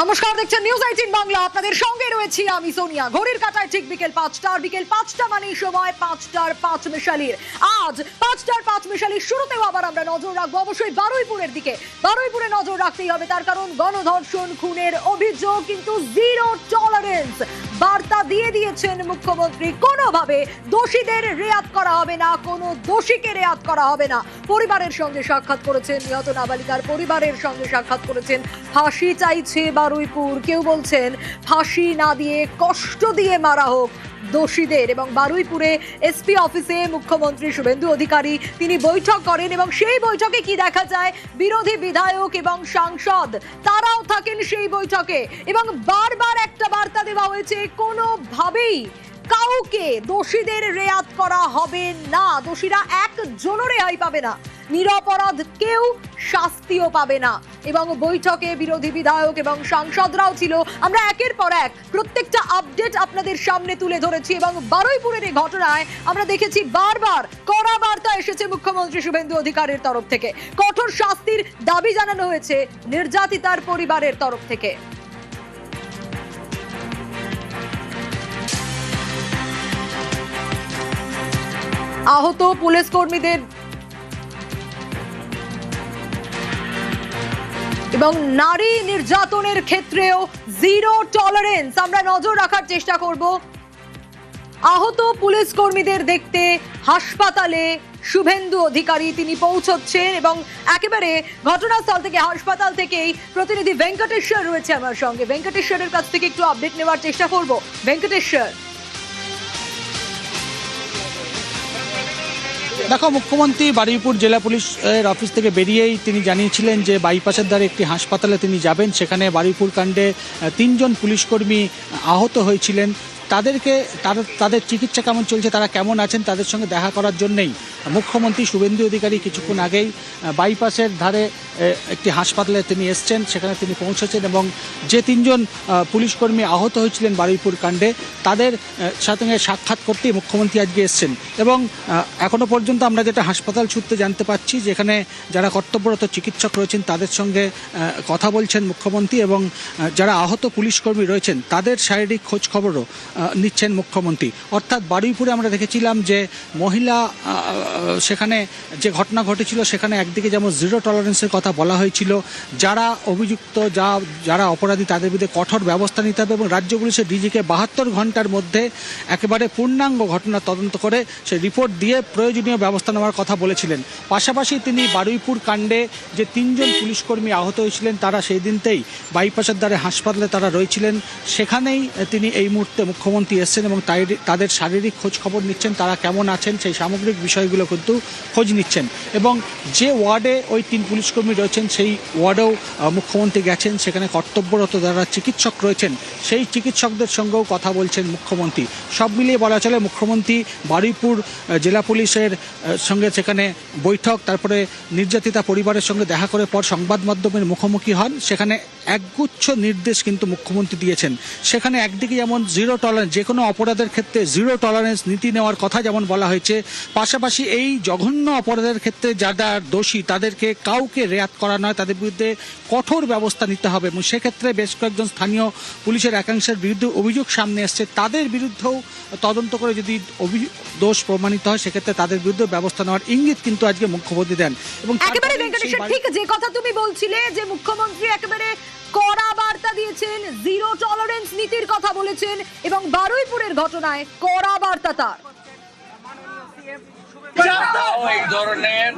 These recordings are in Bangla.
নমস্কার, দেখছেন নিউজ 18 বাংলা। আপনাদের সঙ্গে রয়েছি আমি সোনিয়া। ঘড়ির কাঁটায় ঠিক বিকেল 5টা মানে সময় 5টার 5 মিশালির। আজ 5টার 5 মিশালির শুরুতেও আবার আমরা নজর রাখবো অবশ্যই বারুইপুরের দিকে। বারুইপুরে নজর রাখতেই হবে, তার কারণ গণধর্ষণ খুনের অভিযোগ কিন্তু জিরো টলারেন্স বার্তা দিয়ে দিয়েছেন মুখ্যমন্ত্রী। কোনোভাবে দোষীদের রেয়াত করা হবে না, কোনো দোষীকে রেয়াত করা হবে না। পরিবারের সঙ্গে সাক্ষাৎ করেছেন, নিহত নাবালিকার পরিবারের সঙ্গে সাক্ষাৎ করেছেন। ফাঁসি চাইছে বারুইপুর, কেউ বলছেন ফাঁসি না দিয়ে কষ্ট দিয়ে মারা হোক দোষীদের। এবং বারুইপুরে এসপি অফিসে মুখ্যমন্ত্রী শুভেন্দু অধিকারী তিনি বৈঠক করেন এবং সেই বৈঠকে কি দেখা যায়, বিরোধী বিধায়ক এবং সাংসদ তারাও থাকেন সেই বৈঠকে এবং বারবার একটা বার্তা দেওয়া হয়েছে, কোনোভাবেই কাউকে দোষীদের রেয়াত করা হবে না, দোষীরা একজনও রেহাই পাবে না, নিরপরাধ কেউ শাস্তিও পাবে না। এবং বৈঠকে বিরোধী বিধায়ক এবং সাংসদরাও ছিল। আমরা একের পর এক প্রত্যেকটা আপডেট আপনাদের সামনে তুলে ধরেছি এবং বারুইপুরের এই ঘটনায় আমরা দেখেছি বারবার কড়া বার্তা এসেছে মুখ্যমন্ত্রী শুভেন্দু অধিকারীর তরফ থেকে। কঠোর শাস্তির দাবি জানানো হয়েছে নির্যাতিতার পরিবারের তরফ থেকে। আহত পুলিশ কর্মীদের এবং নারী নির্যাতনের ক্ষেত্রেও জিরো টলারেন্স আমরা নজর রাখার চেষ্টা করব। আহত পুলিশ কর্মীদের দেখতে হাসপাতালে শুভেন্দু অধিকারী তিনি পৌঁছচ্ছেন এবং একেবারে ঘটনাস্থল থেকে, হাসপাতাল থেকেই প্রতিনিধি ভেঙ্কটেশ্বর রয়েছে আমার সঙ্গে। ভেঙ্কটেশ্বরের কাছ থেকে একটু আপডেট নেওয়ার চেষ্টা করব। ভেঙ্কটেশ্বর, দেখো, মুখ্যমন্ত্রী বারুইপুর জেলা পুলিশের অফিস থেকে বেরিয়েই তিনি জানিয়েছিলেন যে বাইপাসের দ্বারা একটি হাসপাতালে তিনি যাবেন। সেখানে বারুইপুর কাণ্ডে 3 জন পুলিশকর্মী আহত হয়েছিলেন। তাদের চিকিৎসা কেমন চলছে, তারা কেমন আছেন, তাদের সঙ্গে দেখা করার জন্যই মুখ্যমন্ত্রী শুভেন্দু অধিকারী কিছুক্ষণ আগেই বাইপাসের ধারে একটি হাসপাতালে তিনি এসছেন, সেখানে তিনি পৌঁছেছেন এবং যে 3 জন পুলিশকর্মী আহত হয়েছিলেন বারুইপুর কাণ্ডে তাদের সঙ্গে সাক্ষাৎ করতেই মুখ্যমন্ত্রী আজকে এসছেন। এবং এখনও পর্যন্ত আমরা যেটা হাসপাতাল সূত্রে জানতে পারছি, যেখানে যারা কর্তব্যরত চিকিৎসক রয়েছেন তাদের সঙ্গে কথা বলছেন মুখ্যমন্ত্রী এবং যারা আহত পুলিশকর্মী রয়েছেন তাদের শারীরিক খোঁজ খবরও নিচ্ছেন মুখ্যমন্ত্রী। অর্থাৎ বারুইপুরে আমরা দেখেছিলাম যে মহিলা সেখানে যে ঘটনা ঘটেছিল সেখানে একদিকে যেমন জিরো টলারেন্সের কথা বলা হয়েছিল, যারা অভিযুক্ত যারা অপরাধী তাদের বিরুদ্ধে কঠোর ব্যবস্থা নিতে হবে এবং রাজ্য পুলিশের ডিজিকে 72 ঘন্টার মধ্যে একেবারে পূর্ণাঙ্গ ঘটনা তদন্ত করে সেই রিপোর্ট দিয়ে প্রয়োজনীয় ব্যবস্থা নেওয়ার কথা বলেছিলেন। পাশাপাশি তিনি বারুইপুর কাণ্ডে যে 3 জন পুলিশকর্মী আহত হয়েছিলেন তারা সেই দিনতেই বাইপাসের দ্বারে হাসপাতালে তারা রয়েছিলেন, সেখানেই তিনি এই মুহূর্তে মুখ্যমন্ত্রী এসছেন এবং তাদের শারীরিক খোঁজ খবর নিচ্ছেন, তারা কেমন আছেন সেই সামগ্রিক বিষয়গুলো কিন্তু খোঁজ নিচ্ছেন। এবং যে ওয়ার্ডে ওই 3 পুলিশকর্মী রয়েছেন সেই ওয়ার্ডেও মুখ্যমন্ত্রী গেছেন, সেখানে কর্তব্যরত যারা চিকিৎসক রয়েছেন সেই চিকিৎসকদের সঙ্গেও কথা বলছেন মুখ্যমন্ত্রী। সব মিলিয়ে বলা চলে মুখ্যমন্ত্রী বারুইপুর জেলা পুলিশের সঙ্গে সেখানে বৈঠক, তারপরে নির্যাতিতা পরিবারের সঙ্গে দেখা করে পর সংবাদ মাধ্যমের মুখোমুখি হন। সেখানে একগুচ্ছ নির্দেশ কিন্তু মুখ্যমন্ত্রী দিয়েছেন। সেখানে একদিকে যেমন জিরো টলারেন্স, যে কোনো অপরাধের ক্ষেত্রে জিরো টলারেন্স নীতি নেওয়ার কথা যেমন বলা হয়েছে, পাশাপাশি এই জঘন্য অপরাধের ক্ষেত্রে যারা দোষী তাদেরকে কাউকে রেয়াত করা নয়, তাদের বিরুদ্ধে কঠোর ব্যবস্থা নিতে হবে এবং সেক্ষেত্রে বেশ কয়েকজন স্থানীয় পুলিশের একাংশের বিরুদ্ধে অভিযোগ সামনে এসছে, তাদের বিরুদ্ধেও তদন্ত করে যদি দোষ প্রমাণিত হয় সেক্ষেত্রে তাদের বিরুদ্ধে ব্যবস্থা নেওয়ার ইঙ্গিত কিন্তু আজকে মুখ্যমন্ত্রী দেন। এবং একেবারে ভেঙ্কটেশ্বর, ঠিক যে কথা তুমি বলছিলে যে মুখ্যমন্ত্রী একেবারে কড়া বার্তা দিয়েছেন, জিরো টলারেন্স নীতির কথা বলেছেন এবং বারুইপুরের ঘটনায় কড়া বার্তা তার। এই ধরনের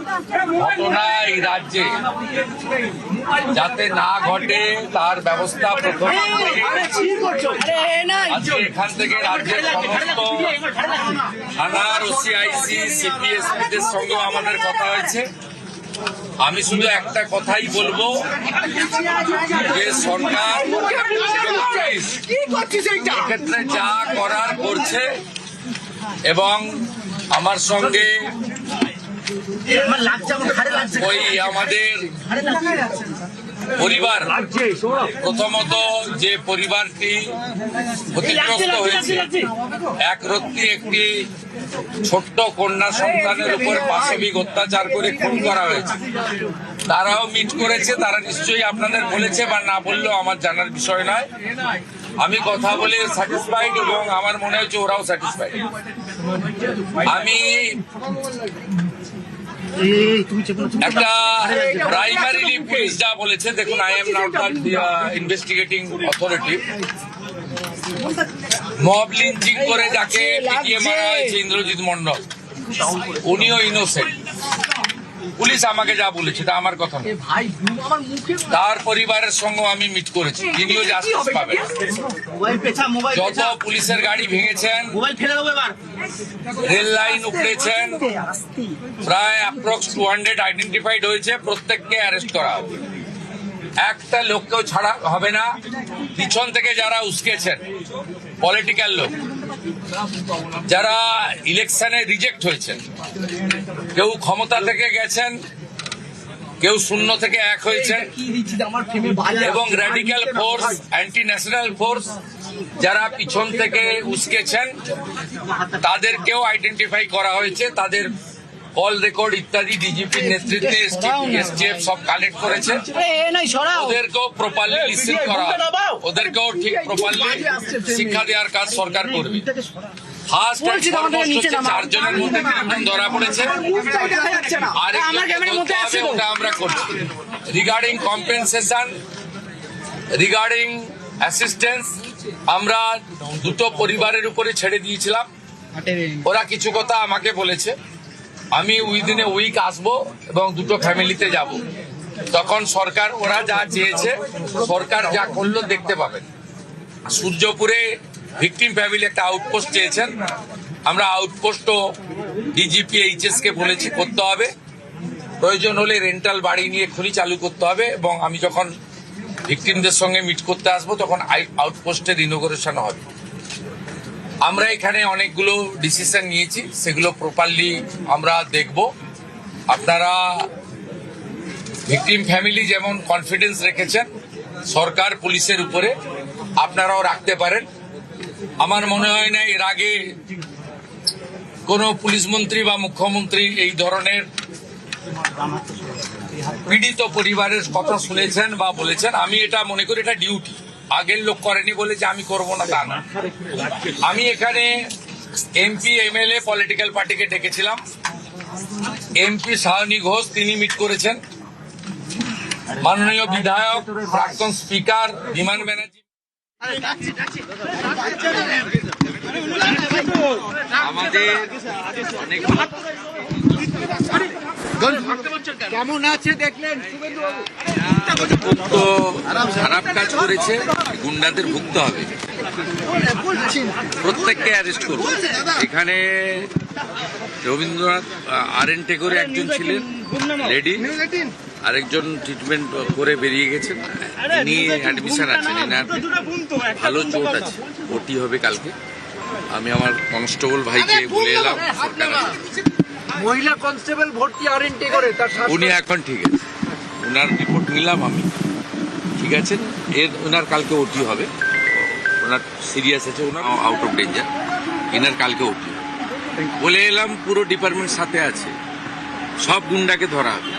ঘটনা এই রাজ্যে যাতে না ঘটে তার ব্যবস্থা প্রথম আজকে এখান থেকে রাজ্যের সমস্ত থানার ওসিআইসি সিপিএসপিদের সঙ্গে আমাদের কথা হয়েছে। আমি শুধু একটা কথাই বলবো যে সরকার এক্ষেত্রে যা করার করছে এবং আমার সঙ্গে ওই আমাদের পরিবার, প্রথমত যে পরিবারটি ক্ষতিগ্রস্ত হয়েছে, এক রত্তি একটি ছোট্ট কন্যা সন্তানের উপর পাশবিক অত্যাচার করে খুন করা হয়েছে, তারাও মিট করেছে, তারা নিশ্চয়ই আপনাদের বলেছে বা না বললেও আমার জানার বিষয় নয়। আমি কথা বলে স্যাটিসফাইড এবং আমার মনে হচ্ছে ওরাও স্যাটিসফাইড। আমি একটা প্রাইমারিলি পুলিশ যা বলেছে, দেখুন, I am not the investigating authority. Mob lynching করে যাকে পিটিয়ে মারা হয়েছে ইন্দ্রজিৎ মন্ডল, উনিও ইনোসেন্ট। পুলিশ আমাকে যা বলেছে তা আমার কথা নয়। তার পরিবারের সঙ্গে আমি মিট করেছি, তিনিও জাস্টিস পাবেন। যত পুলিশের গাড়ি ভেঙেছেন, রেল লাইন উপড়েছেন, প্রায় অ্যাপ্রক্স 200 আইডেন্টিফাইড হয়েছে, প্রত্যেককে অ্যারেস্ট করা হবে। একটা লোককেও ছাড়া হবে না। পিছন থেকে যারা উস্কেছেন, পলিটিক্যাল লোক যারা ইলেকশনে রিজেক্ট হয়েছেন, কেউ ক্ষমতা থেকে গেছেন, কেউ শূন্য থেকে এক হয়েছেন, এবং radical force, anti national force যারা পিছন থেকে উস্কেছেন, তাদেরকেও আইডেন্টিফাই করা হয়েছে। তাদের কল রেকর্ড ইত্যাদি ডিজিপির নেতৃত্বে এসটিএফ সব কালেক্ট করেছে। ওদেরকেও প্রপারলি লিসেন করা, ওদেরকেও ঠিক প্রপারলি শিক্ষা দেওয়ার কাজ সরকার করবে। ফার্স্ট এন্ড ফরমোস্ট হচ্ছে 4 জনের মধ্যে 3 জন ধরা পড়েছে, আর ওটা আমরা করছি। রিগার্ডিং কম্পেনসেশন, রিগার্ডিং অ্যাসিস্ট্যান্স, আমরা 2টো পরিবারের উপরে ছেড়ে দিয়েছিলাম। ওরা কিছু কথা আমাকে বলেছে, আমি উইদিন এ উইক আসবো এবং 2টো ফ্যামিলিতে যাব। তখন সরকার, ওরা যা চেয়েছে সরকার যা করলো দেখতে পাবেন। সূর্যপুরে ভিকটিম ফ্যামিলি একটা আউটপোস্ট চেয়েছেন, আমরা আউটপোস্টও ডিজিপি এইচএস কে বলেছি করতে হবে। প্রয়োজন হলে রেন্টাল বাড়ি নিয়ে খনি চালু করতে হবে, এবং আমি যখন ভিকটিমদের সঙ্গে মিট করতে আসবো তখন আউটপোস্টের ইনোগ্রেশন হবে। আমরা এখানে অনেকগুলো ডিসিশন নিয়েছি, সেগুলো প্রপারলি আমরা দেখব। আপনারা ভিকটিম ফ্যামিলি যেমন কনফিডেন্স রেখেছেন সরকার পুলিশের উপরে, আপনারাও রাখতে পারেন। আমার মনে হয় না এর আগে কোনো পুলিশ মন্ত্রী বা মুখ্যমন্ত্রী এই ধরনের পীড়িত পরিবারের কথা শুনেছেন বা বলেছেন। আমি এটা মনে করি এটা ডিউটি, আগের লোক করেনি বলে যে আমি করব না তা না। আমি এখানে এমপি, এমএলএ, পলিটিক্যাল পার্টিকে ডেকেছিলাম। এমপি সায়নী ঘোষ তিনি মিট করেছেন, মাননীয় বিধায়ক, প্রাক্তন স্পিকার বিমান ব্যানার্জি। আমাদের অনেক কেমন আছে দেখলেন তো খারাপ কাজ করেছে, গুন্ডাদের ভুগতে হবে, প্রত্যেককে অ্যারেস্ট করব। এখানে রবীন্দ্রনাথ RN টেগোরে একজন ছিলেন লেডি, আরেকজন ট্রিটমেন্ট করে বেরিয়ে গেছেন, ইনি অ্যাডমিশন আছেন, এনার ভালো চোট আছে, ভর্তি হবে কালকে। আমি আমার কনস্টেবল ভাইকে বলে এলাম সরকার মহিলা কনস্টেবল ভর্তি RN টেগোরে, তার উনি এখন ঠিক আছে, ওনার রিপোর্ট নিলাম আমি, ঠিক আছেন। ওনার কালকে ওটি হবে, ওনার সিরিয়াস আছে, ওনার আউট অফ ডেঞ্জার, এনার কালকে ওটি বলে এলাম। পুরো ডিপার্টমেন্ট সাথে আছে, সব গুন্ডাকে ধরা হবে।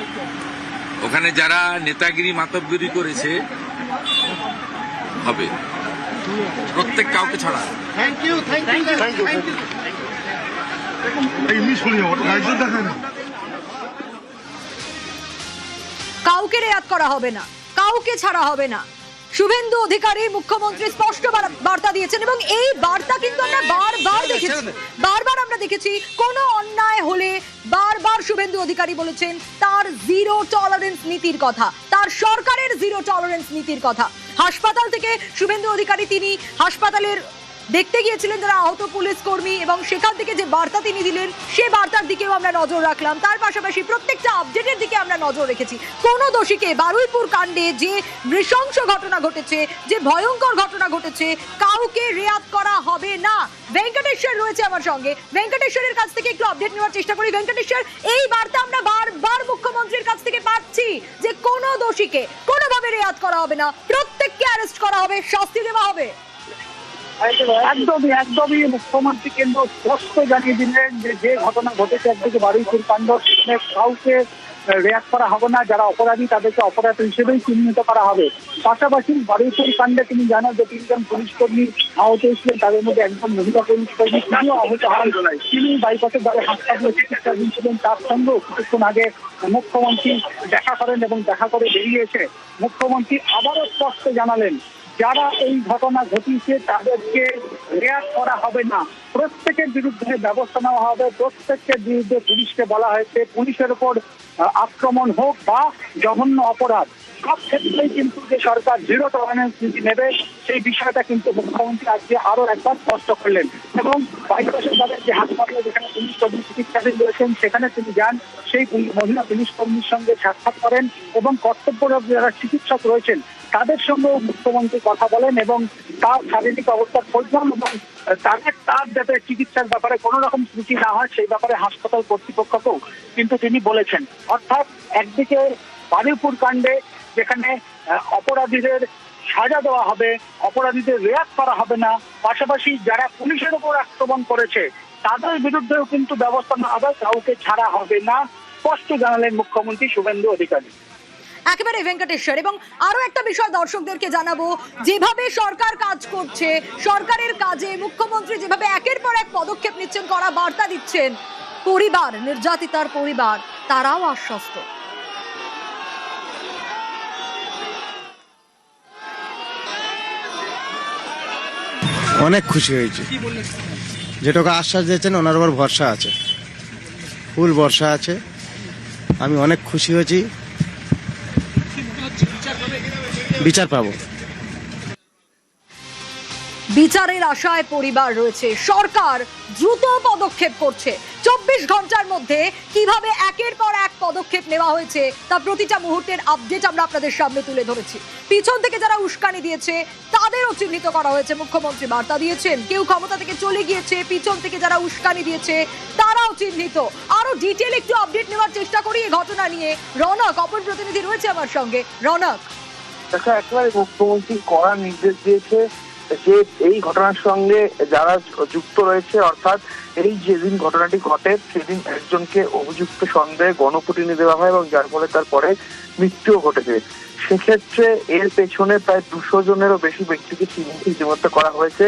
ওখানে যারা নেতাগিরি মাতব্বরি করেছে হবে, প্রত্যেক কাউকে ছাড়া। Thank you. কাউকে রেয়াত করা হবে না, কাউকে ছাড়া হবে না। শুভেন্দু অধিকারী মুখ্যমন্ত্রী স্পষ্ট বার্তা দিয়েছেন, এবং এই বার্তা কিন্তু আমরা বারবার আমরা দেখেছি। কোনো অন্যায় হলে বারবার শুভেন্দু অধিকারী বলেছেন তার 0 টলারেন্স নীতির কথা, তার সরকারের 0 টলারেন্স নীতির কথা। হাসপাতাল থেকে শুভেন্দু অধিকারী তিনি হাসপাতালের দেখতে গিয়েছিলেন যারা আহত পুলিশ কর্মী, এবং সেখান থেকে যে বার্তা তিনি দিলেন সে বার্তার দিকেও আমরা নজর রাখলাম। তার পাশাপাশি প্রত্যেকটা আপডেটের দিকে আমরা নজর রেখেছি। কোন দোষীকে বারুইপুর কাণ্ডে যে নৃশংস ঘটনা ঘটেছে, যে ভয়ঙ্কর ঘটনা ঘটেছে, কাউকে রেয়াত করা হবে না। ভেঙ্কটেশ্বর রয়েছে আমার সঙ্গে, ভেঙ্কটেশ্বরের কাছ থেকে একটু আপডেট নেওয়ার চেষ্টা করি। ভেঙ্কটেশ্বর, এই বার্তা আমরা বারবার মুখ্যমন্ত্রীর কাছ থেকে পাচ্ছি যে কোনো দোষীকে কোনোভাবে রেয়াত করা হবে না, প্রত্যেককে অ্যারেস্ট করা হবে, শাস্তি দেওয়া হবে। একদমই মুখ্যমন্ত্রী কেন্দ্র স্পষ্ট জানিয়ে দিলেন যে ঘটনা ঘটেছে একদিকে বারুইপুর কাণ্ড, কাউকে রেয়াক্ট করা হবে না, যারা অপরাধী তাদেরকে অপরাধী হিসেবেই চিহ্নিত করা হবে। পাশাপাশি বারুইপুর কাণ্ডে তিনি জানান যে 3 জন পুলিশ কর্মী আহত হয়েছিলেন, তাদের মধ্যে একজন মহিলা পুলিশ কর্মী তিনিও আহত হন। তিনি বাইপাসের দ্বারা হাসপাতালে চিকিৎসাধীন ছিলেন। তার সঙ্গেও কিছুক্ষণ আগে মুখ্যমন্ত্রী দেখা করেন এবং দেখা করে বেরিয়ে এসে মুখ্যমন্ত্রী আবারও স্পষ্ট জানালেন যারা এই ঘটনা ঘটিয়েছে তাদেরকে রেয়াক্ট করা হবে না, প্রত্যেকের বিরুদ্ধে ব্যবস্থা নেওয়া হবে। প্রত্যেকের বিরুদ্ধে পুলিশকে বলা হয়েছে পুলিশের উপর আক্রমণ হোক বা জঘন্য অপরাধ সব ক্ষেত্রেই কিন্তু যে সরকার জিরো টলারেন্স নীতি নেবে সেই বিষয়টা কিন্তু মুখ্যমন্ত্রী আজকে আরো একবার স্পষ্ট করলেন। এবং বাইপাসের দ্বারা যে হাসপাতালে যেখানে পুলিশ কর্মী চিকিৎসাধীন রয়েছেন সেখানে তিনি যান, সেই মহিলা পুলিশ কর্মীর সঙ্গে সাক্ষাৎ করেন এবং কর্তব্যরত যারা চিকিৎসক রয়েছেন তাদের সঙ্গেও মুখ্যমন্ত্রী কথা বলেন এবং তার শারীরিক অবস্থার খোঁজ নেন এবং তার যাতে চিকিৎসার ব্যাপারে কোনো রকম ত্রুটি না হয় সেই ব্যাপারে হাসপাতাল কর্তৃপক্ষকেও কিন্তু তিনি বলেছেন। অর্থাৎ একদিকে বারুইপুর কাণ্ডে যেখানে অপরাধীদের সাজা দেওয়া হবে, অপরাধীদের রেয়াক্ট করা হবে না, পাশাপাশি যারা পুলিশের উপর আক্রমণ করেছে তাদের বিরুদ্ধেও কিন্তু ব্যবস্থা নেওয়া হবে, কাউকে ছাড়া হবে না, স্পষ্ট জানালেন মুখ্যমন্ত্রী শুভেন্দু অধিকারী। একেবারে ভেঙ্কটেশ্বর। এবং আরো একটা বিষয় দর্শকদেরকে জানাবো, যেভাবে সরকার কাজ করছে, সরকারের কাজে মুখ্যমন্ত্রী যেভাবে একের পর এক পদক্ষেপ নিচ্ছেন, কড়া বার্তা দিচ্ছেন, পরিবার, নির্যাতিতার পরিবার তারাও আশ্বস্ত। অনেক খুশি হয়েছে, যেটুকু আশ্বাস দিয়েছেন ওনার উপর ভরসা আছে, ফুল ভরসা আছে। আমি অনেক খুশি হয়েছি, বিচার পাবো। বিচারের আশায় পরিবার রয়েছে, সরকার দ্রুত পদক্ষেপ করছে। 24 ঘন্টার মধ্যে কিভাবে একের পর এক পদক্ষেপ নেওয়া হয়েছে তা প্রতিটা মুহূর্তের আপডেট আমরা আপনাদের সামনে তুলে ধরেছি। পিছন থেকে যারা উস্কানি দিয়েছে তাদেরও চিহ্নিত করা হয়েছে, মুখ্যমন্ত্রী বার্তা দিয়েছেন। কেউ ক্ষমতা থেকে চলে গিয়েছে, পিছন থেকে যারা উস্কানি দিয়েছে তারাও চিহ্নিত। আরো ডিটেল একটু আপডেট নেওয়ার চেষ্টা করি এই ঘটনা নিয়ে। রনক, অপর প্রতিনিধি রয়েছে আমার সঙ্গে। রনক, দেখা একেবারে মুখ্যমন্ত্রী কড়া নির্দেশ দিয়েছে যে এই ঘটনার সঙ্গে যারা যুক্ত রয়েছে, অর্থাৎ এই যেদিন ঘটনাটি ঘটে সেদিন একজনকে অভিযুক্ত সন্দেহে গণপিটুনি দেওয়া হয় এবং যার ফলে তারপরে মৃত্যুও ঘটেছে। সেক্ষেত্রে এর পেছনে প্রায় 200 জনেরও বেশি ব্যক্তিকে চিহ্নিত করা হয়েছে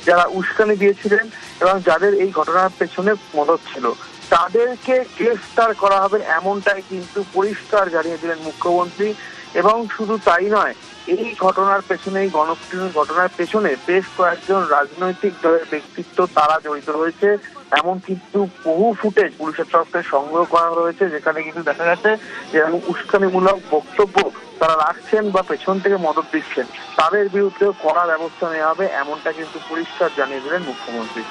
যারা উস্কানি দিয়েছিলেন এবং যাদের এই ঘটনার পেছনে মদত ছিল। তাদেরকে গ্রেফতার করা হবে এমনটাই কিন্তু পরিষ্কার জানিয়ে দিলেন মুখ্যমন্ত্রী। এবং শুধু তাই নয়, এই ঘটনার পেছনে, এই গণপিটুনির ঘটনার পেছনে বেশ কয়েকজন রাজনৈতিক দলের ব্যক্তিত্ব তারা জড়িত রয়েছে এমন কিন্তু বহু ফুটেজ পুলিশের তরফ থেকে সংগ্রহ করা হয়েছে, যেখানে কিন্তু দেখা যাচ্ছে যে উস্কানিমূলক বক্তব্য তারা রাখছেন বা পেছন থেকে মদত দিচ্ছেন, তাদের বিরুদ্ধে কড়া ব্যবস্থা নেওয়া হবে এমনটা কিন্তু পরিষ্কার জানিয়ে দিলেন মুখ্যমন্ত্রী।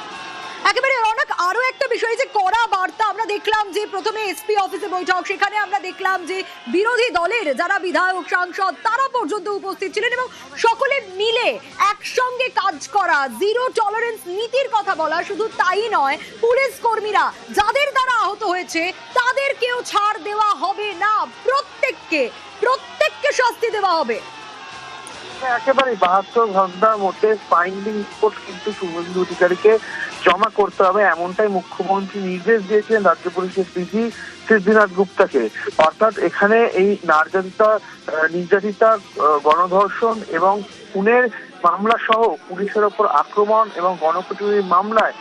একেবারে রনক, আরো একটা বিষয় যে কড়া বার্তা আমরা দেখলাম যে প্রথমে এসপি অফিসে বৈঠক, সেখানে আমরা দেখলাম যে বিরোধী দলের যারা বিধায়ক, সাংসদ তারা পর্যন্ত উপস্থিত ছিলেন এবং সকলে মিলে একসঙ্গে কাজ করা, জিরো টলারেন্স নীতির কথা বলা। শুধু তাই নয়, পুলিশ কর্মীরা যাদের দ্বারা আহত হয়েছে তাদেরকেও ছাড় দেওয়া হবে না, প্রত্যেককে শাস্তি দেওয়া হবে। একেবারে 72 ঘন্টার মধ্যে ফাইন্ডিং রিপোর্ট কিন্তু শুভেন্দু অধিকারীকে জমা করতে হবে এমনটাই মুখ্যমন্ত্রী নির্দেশ দিয়েছেন রাজ্য পুলিশের ডিজি সিদ্ধিনাথ গুপ্তাকে। অর্থাৎ এখানে এই নির্যাতিতা, গণধর্ষণ এবং খুনের মামলা সহ পুলিশের ওপর আক্রমণ এবং গণপিটুনির মামলায়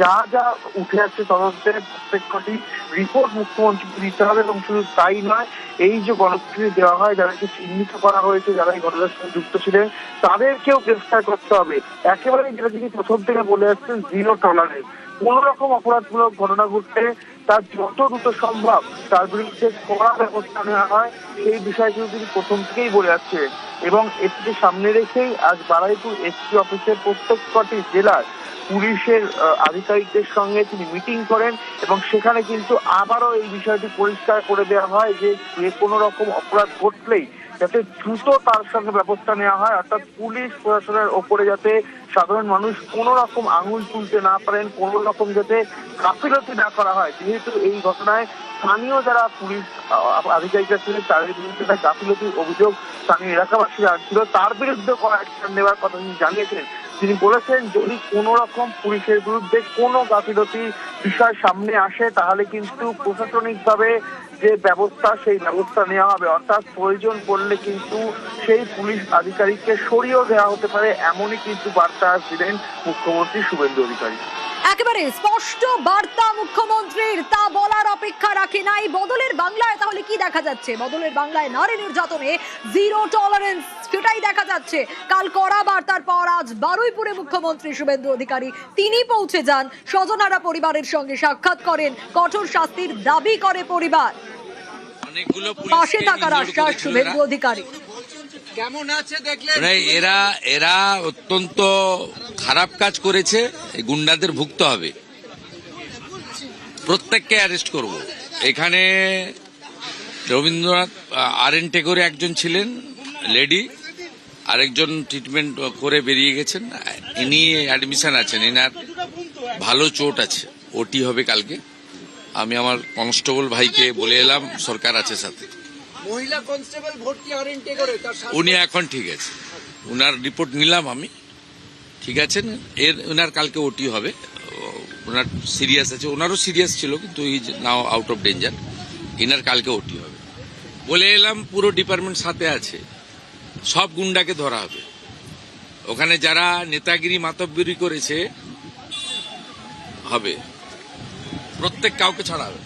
যা যা উঠে আসছে তদন্তের প্রত্যেকটি রিপোর্ট মুখ্যমন্ত্রীকে দিতে হবে। এবং শুধু তাই নয়, এই যে গণপিটুনি দেওয়া হয় যাদেরকে চিহ্নিত করা হয়েছে, যারা এই ঘটনার সঙ্গে যুক্ত ছিলেন তাদেরকেও গ্রেফতার করতে হবে। একেবারে যেটা তিনি প্রথম থেকে বলে আসছেন, জিরো টলারেন্স। কোন রকম অপরাধমূলক ঘটনা ঘটতে তার যত দ্রুত সম্ভব তার বিরুদ্ধে কড়া ব্যবস্থা নেওয়া হয়, সেই বিষয়গুলো তিনি প্রথম থেকেই বলে আসছেন। এবং এটিকে সামনে রেখেই আজ বারুইপুর এসপি অফিসের প্রত্যেকটি জেলার পুলিশের আধিকারিকদের সঙ্গে তিনি মিটিং করেন এবং সেখানে কিন্তু আবারও এই বিষয়টি পরিষ্কার করে দেওয়া হয় যে কোনো রকম অপরাধ ঘটলেই যাতে দ্রুত তার সঙ্গে ব্যবস্থা নেওয়া হয়। অর্থাৎ পুলিশ প্রশাসনের ওপরে যাতে সাধারণ মানুষ কোনো রকম আঙুল তুলতে না পারেন, কোনো রকম যাতে গাফিলতি না করা হয়। যেহেতু এই ঘটনায় স্থানীয় যারা পুলিশ আধিকারিকরা ছিলেন তাদের বিরুদ্ধে গাফিলতির অভিযোগ স্থানীয় এলাকাবাসীরা ছিল, তার বিরুদ্ধে কড়া অ্যাকশন নেওয়ার কথা তিনি জানিয়েছেন। তিনি বলেছেন যদি কোনো রকম পুলিশের বিরুদ্ধে কোনো গাফিলতি বিষয় সামনে আসে তাহলে কিন্তু প্রশাসনিকভাবে যে ব্যবস্থা, সেই ব্যবস্থা নেওয়া হবে। অর্থাৎ প্রয়োজন পড়লে কিন্তু সেই পুলিশ আধিকারিককে সরিয়েও দেওয়া হতে পারে, এমনই কিন্তু বার্তা দিলেন মুখ্যমন্ত্রী শুভেন্দু অধিকারী। একেবারে স্পষ্ট বার্তা মুখ্যমন্ত্রীর, তা বলার অপেক্ষা রাখে নাই। বদলের বাংলায় তাহলে কি দেখা যাচ্ছে? বদলের বাংলায় নারী নির্যাতনে জিরো টলারেন্স, সেটাই দেখা যাচ্ছে। কাল কড়া বার্তার পর আজ বারুইপুরে মুখ্যমন্ত্রী শুভেন্দু অধিকারী তিনি পৌঁছে যান, স্বজনহারা পরিবারের সঙ্গে সাক্ষাৎ করেন, কঠোর শাস্তির দাবি করে পরিবার, পাশে থাকার আশ্বাস শুভেন্দু অধিকারী। কেমন আছে দেখলেন? এরা অত্যন্ত খারাপ কাজ করেছে, এই গুন্ডাদের ভুগতে হবে, প্রত্যেককে অ্যারেস্ট করব। এখানে রবীন্দ্রনাথ RN টেগোরে একজন ছিলেন লেডি, আরেকজন ট্রিটমেন্ট করে বেরিয়ে গেছেন, ইনি অ্যাডমিশন আছেন, এনার ভালো চোট আছে, ওটি হবে কালকে। আমি আমার কনস্টেবল ভাইকে বলে এলাম, সরকার আছে সাথে। মহিলা কনস্টেবল ভর্তি RN টেগোরে, তার উনি এখন ঠিক আছে, উনার রিপোর্ট নিলাম আমি, ঠিক আছেন। উনার কালকে ওটি হবে, ওনার সিরিয়াস আছে, ওনারও সিরিয়াস ছিল কিন্তু is now out of danger. এনার কালকে ওটি হবে বলে এলাম, পুরো ডিপার্টমেন্ট সাথে আছে, সব গুন্ডাকে ধরা হবে। ওখানে যারা নেতাগিরি মাতব্বরি করেছে হবে, প্রত্যেক কাউকে ছাড়া হবে।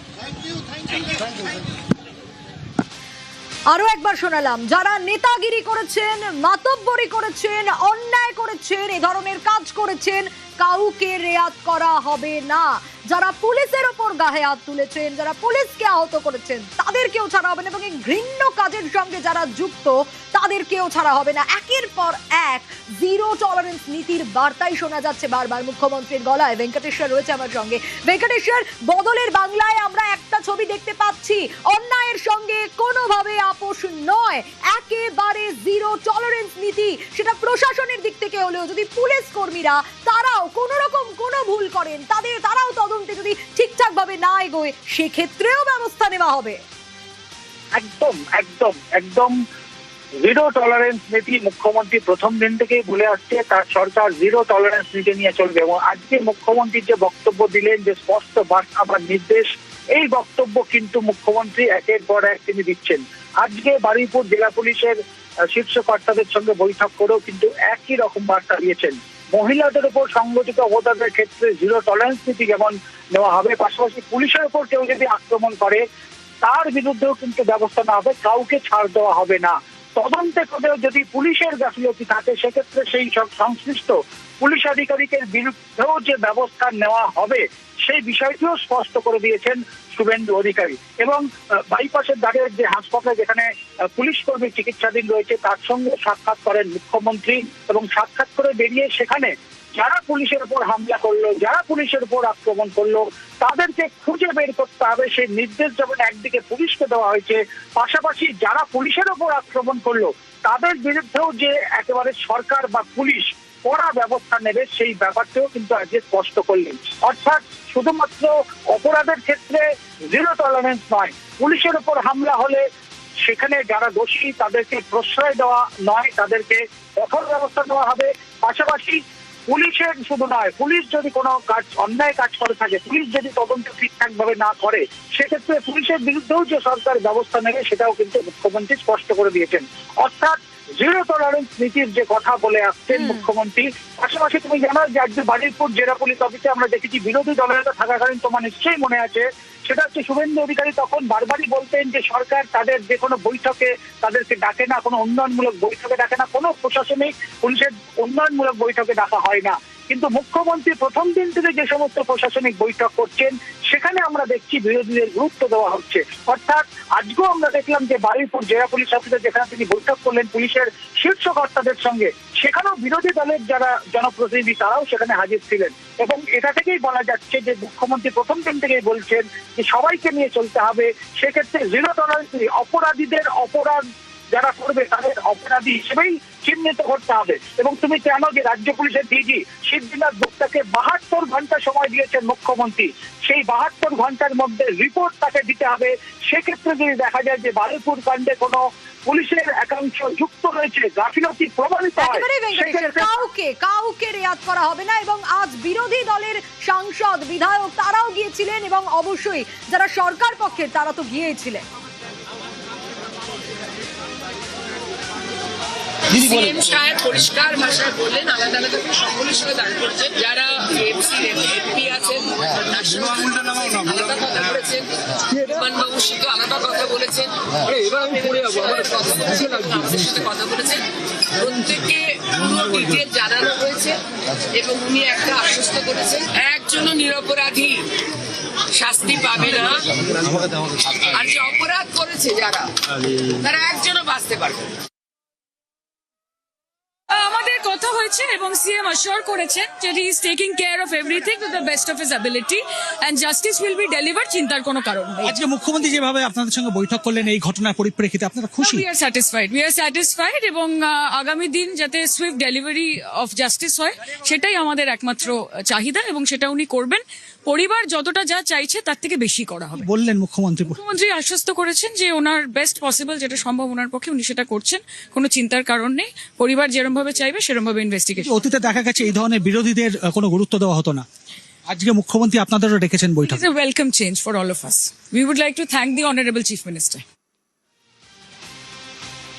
আরো একবার শোনালাম, যারা নেতাগিরি করেছেন, মাতব্বরি করেছেন, অন্যায় করেছেন, এ ধরনের কাজ করেছেন, কাউকে রেয়াত করা হবে না। যারা পুলিশের ওপর গায়ে হাত তুলেছেন, যারা পুলিশকে আহত করেছেন, তাদেরকেও ছাড়া হবে না, এবং এই ঘৃণ্য কাজের সঙ্গে যারা যুক্ত তাদেরকেও ছাড়া হবে না। একের পর এক জিরো টলারেন্স নীতির বার্তাই শোনা যাচ্ছে বারবার মুখ্যমন্ত্রীর গলায়। ভেঙ্কটেশ্বর রয়েছে আমার সঙ্গে। ভেঙ্কটেশ্বর, বদলের বাংলায় আমরা একটা ছবি দেখতে পাচ্ছি, অন্যায়ের সঙ্গে কোনোভাবে আপোষ নয়, একেবারে জিরো টলারেন্স নীতি। সেটা প্রশাসনের দিক থেকে হলেও, যদি পুলিশ কর্মীরা তারাও কোন রকম কোনো ভুল করেন, তারাও তদন্তে যদি ঠিকঠাক ভাবে না এগোয়, সেক্ষেত্রেও ব্যবস্থা নেওয়া হবে। একদম একদম একদম জিরো টলারেন্স নীতি মুখ্যমন্ত্রী প্রথম দিন থেকেই বলে আসছে, তার সরকার জিরো টলারেন্স নীতি নিয়ে চলবে। এবং আজকে মুখ্যমন্ত্রী যে বক্তব্য দিলেন, যে স্পষ্ট বার্তা বা নির্দেশ, এই বক্তব্য কিন্তু মুখ্যমন্ত্রী একের পর এক তিনি দিচ্ছেন। আজকে বারুইপুর জেলা পুলিশের শীর্ষ কর্তাদের সঙ্গে বৈঠক করেও কিন্তু একই রকম বার্তা দিয়েছেন। মহিলাদের উপর সংগঠিত অপরাধের ক্ষেত্রে জিরো টলারেন্স নীতি যেমন নেওয়া হবে, পাশাপাশি পুলিশের উপর কেউ যদি আক্রমণ করে তার বিরুদ্ধেও কিন্তু ব্যবস্থা নেওয়া হবে, কাউকে ছাড় দেওয়া হবে না। তদন্তে করেও যদি পুলিশের গাফিলতি থাকে, সেক্ষেত্রে সেই সব সংশ্লিষ্ট পুলিশ আধিকারিকের বিরুদ্ধেও যে ব্যবস্থা নেওয়া হবে, সেই বিষয়টিও স্পষ্ট করে দিয়েছেন শুভেন্দু অধিকারী। এবং বাইপাসের ধারে যে হাসপাতাল যেখানে পুলিশ কর্মী চিকিৎসাধীন রয়েছে, তার সঙ্গে সাক্ষাৎ করেন মুখ্যমন্ত্রী, এবং সাক্ষাৎ করে বেরিয়ে সেখানে যারা পুলিশের উপর হামলা করলো, যারা পুলিশের উপর আক্রমণ করলো, তাদেরকে খুঁজে বের করতে হবে, সেই নির্দেশ যেমন একদিকে পুলিশকে দেওয়া হয়েছে, পাশাপাশি যারা পুলিশের উপর আক্রমণ করলো তাদের বিরুদ্ধেও যে একেবারে সরকার বা পুলিশ কড়া ব্যবস্থা নেবে, সেই ব্যাপারটাও কিন্তু আজকে স্পষ্ট করলেন। অর্থাৎ শুধুমাত্র অপরাধের ক্ষেত্রে জিরো টলারেন্স নয়, পুলিশের উপর হামলা হলে সেখানে যারা দোষী তাদেরকে প্রশ্রয় দেওয়া নয়, তাদেরকে কঠোর ব্যবস্থা নেওয়া হবে। পাশাপাশি পুলিশের শুধু নয়, পুলিশ যদি কোনো কাজ অন্যায় কাজ করে থাকে, পুলিশ যদি তদন্ত ঠিকঠাক ভাবে না করে, সেক্ষেত্রে পুলিশের বিরুদ্ধেও যে সরকার ব্যবস্থা নেবে, সেটাও কিন্তু মুখ্যমন্ত্রী স্পষ্ট করে দিয়েছেন। অর্থাৎ জিরো টলারেন্স নীতির যে কথা বলে আসছেন মুখ্যমন্ত্রী। পাশাপাশি তুমি জানো যে আজকে বারুইপুর জেলা পুলিশ অফিসে আমরা দেখেছি বিরোধী দলের থাকাকালীন, তোমার নিশ্চয়ই মনে আছে, সেটা হচ্ছে শুভেন্দু অধিকারী তখন বারবারই বলতেন যে সরকার তাদের যে কোনো বৈঠকে তাদেরকে ডাকে না, কোনো উন্নয়নমূলক বৈঠকে ডাকে না, কোনো প্রশাসনিক পুলিশের উন্নয়নমূলক বৈঠকে ডাকা হয় না। কিন্তু মুখ্যমন্ত্রী প্রথম দিন থেকে যে সমস্ত প্রশাসনিক বৈঠক করছেন, সেখানে আমরা দেখছি বিরোধীদের গুরুত্ব দেওয়া হচ্ছে। অর্থাৎ আজকেও আমরা দেখলাম যে বারুইপুর জেলা পুলিশ অফিসে যেখানে তিনি বৈঠক করলেন পুলিশের শীর্ষ কর্তাদের সঙ্গে, সেখানেও বিরোধী দলের যারা জনপ্রতিনিধি তারাও সেখানে হাজির ছিলেন। এবং এটা থেকেই বলা যাচ্ছে যে মুখ্যমন্ত্রী প্রথম দিন থেকেই বলছেন যে সবাইকে নিয়ে চলতে হবে, সেক্ষেত্রে জিরো টলারেন্স, অপরাধীদের অপরাধ যারা করবে তাদের অপরাধী হিসেবেই চিহ্নিত করতে হবে। এবং তুমি জানো যে রাজ্য পুলিশের ডিজি সিদ্ধিনাথ গুপ্তাকে 72 ঘন্টা সময় দিয়েছেন মুখ্যমন্ত্রী, সেই 72 ঘন্টার মধ্যে রিপোর্ট তাকে দিতে হবে। সেক্ষেত্রে যদি দেখা যায় যে বারুইপুর কাণ্ডে কোনো পুলিশের একাংশ যুক্ত রয়েছে, গাফিলতি প্রমাণিত হয়, একেবারেই ভেঙ্কটেশ্বর, সেক্ষেত্রে কাউকে রেয়াত করা হবে না। এবং আজ বিরোধী দলের সাংসদ বিধায়ক তারাও গিয়েছিলেন এবং অবশ্যই যারা সরকার পক্ষের তারা তো গিয়েছিলেন। সিএম সাহেব পরিষ্কার ভাষায় বললেন আলাদা আলাদা করে সকলের সঙ্গে দাঁড় করছেন, যারা এমপি আছেন আলাদা কথা বলেছেন, বিমানবাবু সাথে আলাদা কথা বলেছেন, আমাদের সাথে কথা বলেছেন, প্রত্যেককে পুরো ডিটেল জানানো হয়েছে এবং উনি একটা আশ্বস্ত করেছেন একজনও নিরপরাধী শাস্তি পাবে না, আর যে অপরাধ করেছে যারা তারা একজনও বাঁচতে পারবে না। আমাদের কথা হয়েছে এবং সিএম অ্যাসিওর করেছেন যে he is taking care of everything to the best of his ability and justice will be delivered, চিন্তার কোনো কারণ নেই। আজকে মুখ্যমন্ত্রী যেভাবে আপনাদের সঙ্গে বৈঠক করলেন এই ঘটনার পরিপ্রেক্ষিতে আপনারা খুশি? উই আর স্যাটিসফাইড এবং আগামী দিন যাতে সুইফট ডেলিভারি অফ জাস্টিস হয় সেটাই আমাদের একমাত্র চাহিদা এবং সেটা উনি করবেন। পরিবার যতটা যা চাইছে তার থেকে বেশি করা হবে বললেন মুখ্যমন্ত্রী। মুখ্যমন্ত্রী আশ্বস্ত করেছেন যে ওনার বেস্ট পসিবল যেটা সম্ভব ওনার পক্ষে উনি সেটা করছেন, কোনো চিন্তার কারণ নেই। পরিবার যেরকম ভাবে চাইবে সেরকম ভাবে ইনভেস্টিগেশন। অতীতে দেখা গেছে এই ধরনের বিরোধীদের কোনো গুরুত্ব দেওয়া হতো না, আজকে মুখ্যমন্ত্রী আপনাদেরও ডেকেছেন বৈঠক। It's a welcome change for all of us. We would like to thank the Honorable Chief Minister.